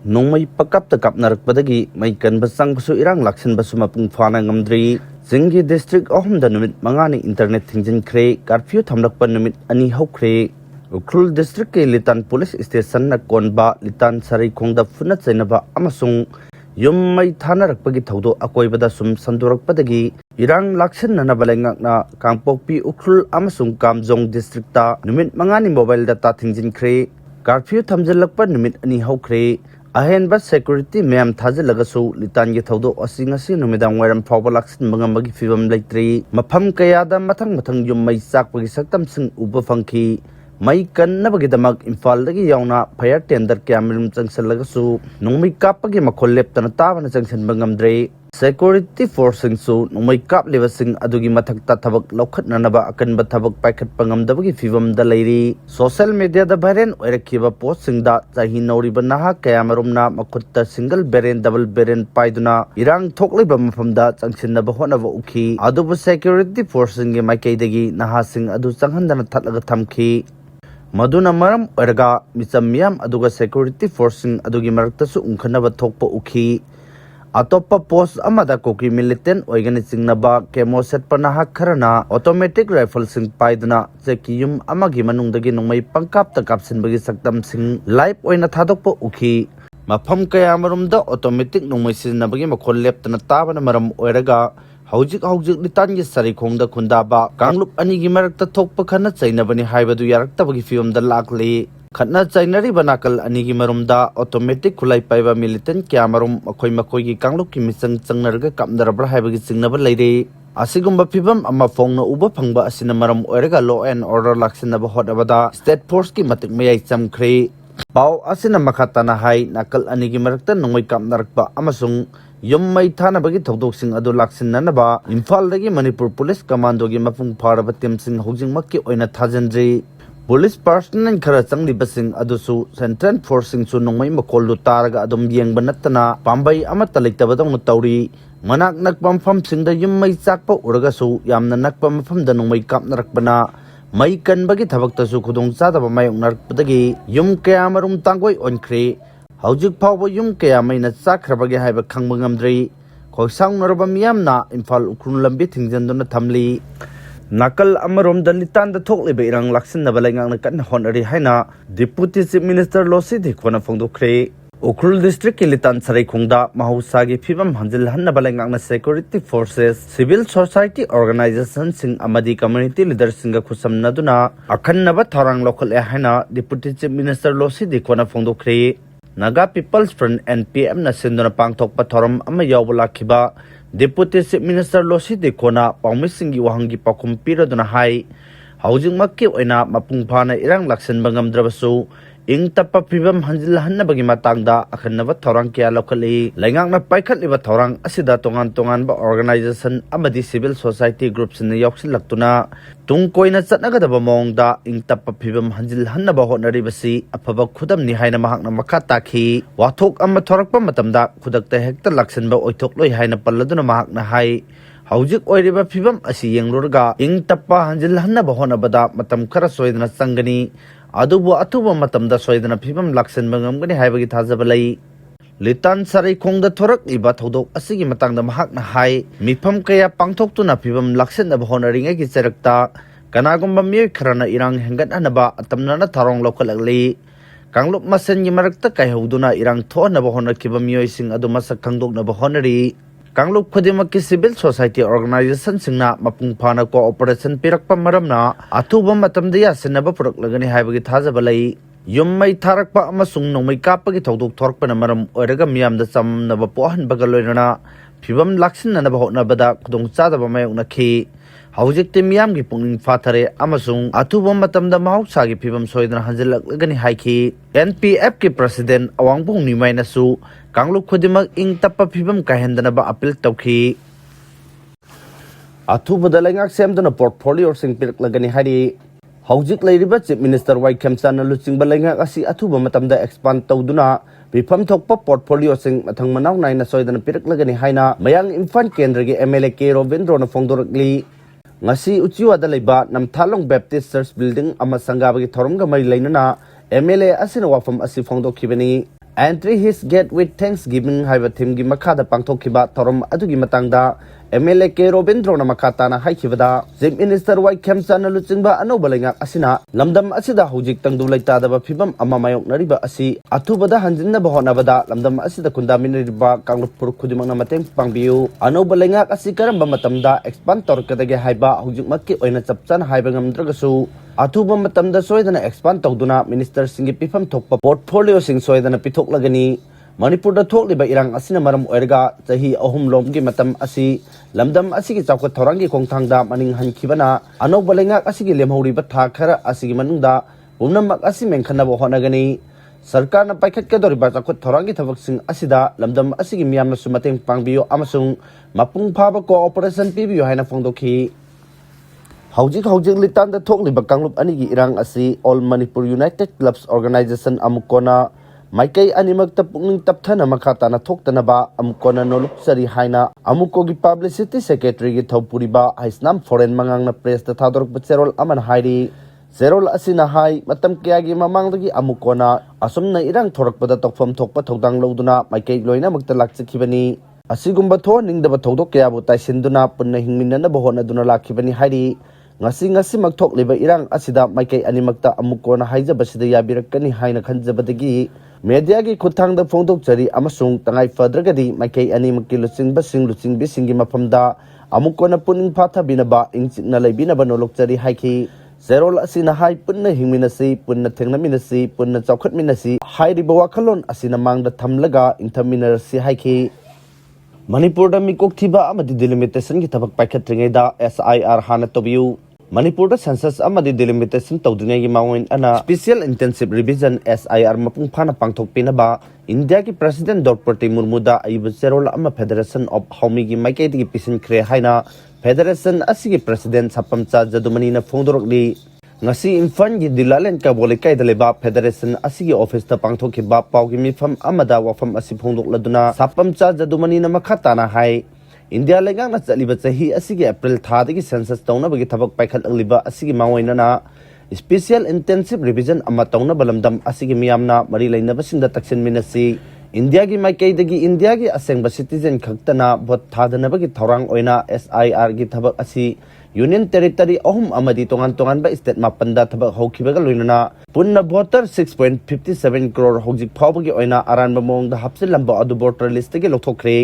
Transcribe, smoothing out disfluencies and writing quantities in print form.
Nongmei Pangkapta Kapnarakpdei Mei Kanba Changbasu Erang Laksinbasu Mapung Fana Ngamdri Zingi District Ohumda numit mangani internet thingjin kre curfew thamlakpa numit ani hokre Ukrul District ke Litan Police Station na Kanba Litan Sarai Khongda Phuna Chainaba amasung Yum Mei Thanarakpagi Thaudo Akoibada Sum Sandorakpadagi Erang Laksinaba Lengakna Kangpokpi Ukrul amasung Kamjong District ta numit mangani mobile data thingjin kre curfew thamjalakpa numit ani hokre Ahenba security ma'am Thazilagasu Litan Yataudo Osingasi Numidang Waram Power Laksin Mangambagi Fibam Latri Mapam Kayada Matang Yum Mai Sakpagi Saktam Sing Uba Funky Mei Kanba Imfal Lagi Yauna Fire Tender Cameron Changsalagasu Nongmei Kapagi Makolep Tanatavan Junction Bangamdre Security Forcing Su Nongmei Kap Livasing Adugi Matakta Tabak Lokat Nanaba Akan Batabak Packet Pangamdabagi Fibam Daleri Social Media the Baren Erekiva Posting da Zahi Noribanaha Kayamarumna Makutta Single Beren Double Beren Paiduna Erang Toklibam from that Junction Nabahonava Uki Adubu Security Forcing Makedegi Nahasing Adu Sanghandana Tatlagatamki Maduna Maram Erga Misamiam Aduga Security Forcing Adugi Maraktasu Unkanaba Tokpa Uki Atopa post amada koki militant organizing naba kemo set panaha karana automatic rifle sing paiduna zekiyum amagi manungdagi Nongmei Pangkapta Kapsinbagi saktam sing live oina thadokpa uki mafam kaya marumda automatic Nongmei siznabagi makhol leptana tabana maram oiraga Haujik Litan Sari Khongda Khundaba Kanglup Anigi Marakta Tokpa Khana Chainabani Haibadu Yaraktabagi Fiumda Lakli Khatna Chainari Banakal Anigi Marumda automatic Kulai Paiba militant Kyamarum Makoi Kanglup ki misang changnarga Kapnarabra Haibagi Singnaba Lady Asigumba Pibam Ama Fongna Uba Phangba Asinamaram Oiraga Law and Order Laksinaba Hodabada State Force ki Matik Mayai Chamkre Pau Asina Makatana Hai Nakal Anigi Marakta Nongmei Kapnarakpa Amasung Yum Mei Thanabagi Thaudoksing Adu Laksinanaba Imphal dagi Manipur Police Commando gi Mapung Fana Team Sing Housing Makki Oina Thajanjri Police personnel khara changlibasing adusu Central Forcing su Nongmei Makollu taraga adum yengba natana Pambai amata leitabadong tauri Manak nakpam fam singda Yum Mei chakpa uragasu yamna nakpa mafamda Nongmei Kapnarakpana Mei Kanbagi thabaktasu khudong chadaba mayong narakpadagi Yum kayamarum tangoi onkre Haujik Pawba Yum Kaya Maina Chakrabagi Haiba Khangba Ngamdri Khoisang Noraba Miyamna Imphal Ukrun Lambi Thingjanduna Thamli Nakal Amarom Dalitan the Tokliba Erang Laksinaba Lengakna Kan Honori Haina Deputy Chief Minister Losi Dikwana Fongdokre Ukrul District Litan Sarai Khongda Mahusagi Phibam Hanjil Hannaba Lengakna Security Forces Civil Society Organizations Sing Amadi Community Leaders Singa Khusamnaduna Akhannaba Tharang Local Haina Deputy Chief Minister Losi Dikwana Fongdokre Naga People's Front NPM na sinduna pangthokpa thoram ama yawbala khiba Deputy Chief Minister Losi Dekona Pangmisingi wahangi pakhum piraduna hai Haujing makki oina Mapung Fana Erang Laksinbasu ing tappa phibam hanjil hannabagi matangda akhannaba thorang kya lokali laingakna paikhatliba thorang asida tongan ba organization amadi civil society groups ni yauksinlaktuna tungkoina chatnagadaba mongda ing tappa phibam hanjil hannaba honaribasi afaba khudam ni haina mahakna makha takhi wathok amma thorakpa matamda khudakta hekta laksinba oithokloi haina palladuna mahakna hai Haujik oiriba phibam asi yenglurga ing tappa hanjil hannaba honabada matam khara soidna changani Adubu atuba matamda soidana phibam laksinba ngamgani haibagi thajaba lei Litan Sarai Khongda thorak iba thodok asigi matangda mahakna hai mifam kaya pangthoktuna phibam laksinaba honaringa gi charakta kanagumba miyoi kharana Erang hengat anaba atamnana tharong lokalakli Kanglup masen gi marakta kaihoduna Erang thonaba honakhiba miyoi sing adu masak khangdoknaba honari Kanglup Khudimaki Civil Society Organization Singna Mapung Fana Cooperation Pirakpa Maramna Atuba Matamdia Sinaba Puraklagani Haibagi Thajabalai Yum Mei Tharakpa Amasung Nongmei Kapagi Thodok Thorkpana Maram Oiraga Miyam the Sam Naba Pohan Bagaloirana Phibam Laksinanaba Hotnabada Kudong Chadaba Mayokna Ki Haujik Timyam gi Pungning Fathare Amasung Atuba Matamda Mahausagi Phibam Soidana Hanjilakgani Haiki NPF ki President Awangpung Nimaina Su Kanglup Khudimak ing tappa phibam kahendanaba appeal tawki Athuba dalengak semdana portfolio sing piraklagani hari Haujik leiriba Chief Minister Waikhamsana luchingba lengak asi athuba matamda expand tawduna bifam thokpa portfolio sing mathang manaw naina soidana piraklagani haina mayang infan kendragi MLA K Rovendro na fongdorakli Ngasi uchiwada leiba Namthalong Baptist Church Building ama sangabagi thoromga mai leinana MLA asina wafam asi fongdokhibani Entry his gate with Thanksgiving haiba theme gi makhada pangthokhiba thorom adugi matangda MLA K Robindro na makatana haikibada Chief Minister Wai Khemchana Luchingba anoba lengak asina lamdam asida hujik tangdu laitadaba phibam ama mayok nariba asi athubada hanjinna bahonabada lamdam asida kundaminriba kanglupur khudimangna mateng pangbiu anoba lengak asi karamba matamda expand torkadage haiba hujik makki oina chapchana haiba ngamdragasu athuba matamda soidana expand tawduna minister singi pifam thokpa portfolio sing soidana pithok lagani Manipur da thokliba irang asina maram oirga chahi ahum lomgi matam asi lamdam asigi chawka thorangi khongthangda maning hankibana anoba lengak asigi lemhoriba tha khara asigi manungda pumnamak asi mengkhanaba honagani sarkar na paikhat ka doriba chawka thorangi thabaksing asida lamdam asigi miyamna sumateng pangbiyo amasung mapung phaba cooperation pibiyo haina phongdokhi Haujik litan da thokliba kanglup anigi irang asi All Manipur United Clubs Organization amukona Maikai animak tapung tapthana makhatana thoktanaba amukona nolupsari haina amukogi publicity secretary gi thopuriba haisnam foreign mangang na press ta thadorok bcherol aman hairi zerol asina hai matam kyagi mamangdagi amukona asumna irang thorakpada tokfam thokpa thodang loduna maikai loina makta lakchikibani asigumba tho ningdaba thodok kyabu taisinduna punna hingminna bohona duna lakhibani hairi ngasi makthok liba irang asida maikai animakta amukona haijabasida yabirakani haina khanjabadagi media gi khuthang da phongdok chari amasung tangai fadragadi maikai animakki luchingbi maphamda amukona puning phatha binaba ingchikna leibinaba nolok chari haiki zerol asina hai punna hingminasi punna thengnaminasi punna chawkhatminasi hairiba wakhalon asina mangda thamlaga ingthaminarasi haiki Manipur da mikok thiba amadi delimitation ki thabak paikhatringai da SIR hana tobiu Manipur da census amadi delimitation tawdingai gi mawoin ana special intensive revision SIR mapung phana pangthokpinaba India ki president Draupadi Murmu da aiba zerol ama federation of haumi gi maikai gi pisin khre haina federation asigi president sapamcha jadumani na phongdorokli ngasi infan gi dilalen ka bolikai daleba federation asigi office ta pangthokhiba pawgi mifam amada wafam asi phongdok laduna sapamcha jadumani na makhatana hai India lengang na chaliba chahi asigi April thadagi census tawna bagi thabak paikhat agliba asigi mawoina na special intensive revision ama tawna balamdam asigi miyamna mari lainaba singda taksin minasi India gi maikai dagi India gi asengba citizen khaktana vote thadana bagi thorang oina SIR gi thabak asi Union Territory ahum amadi tongan ba state mapanda thabak hokhibaga loinana punna voter 6.57 crore hojik phawbagi oina aranba mongda hapsil lamba adu voter list gi lothokre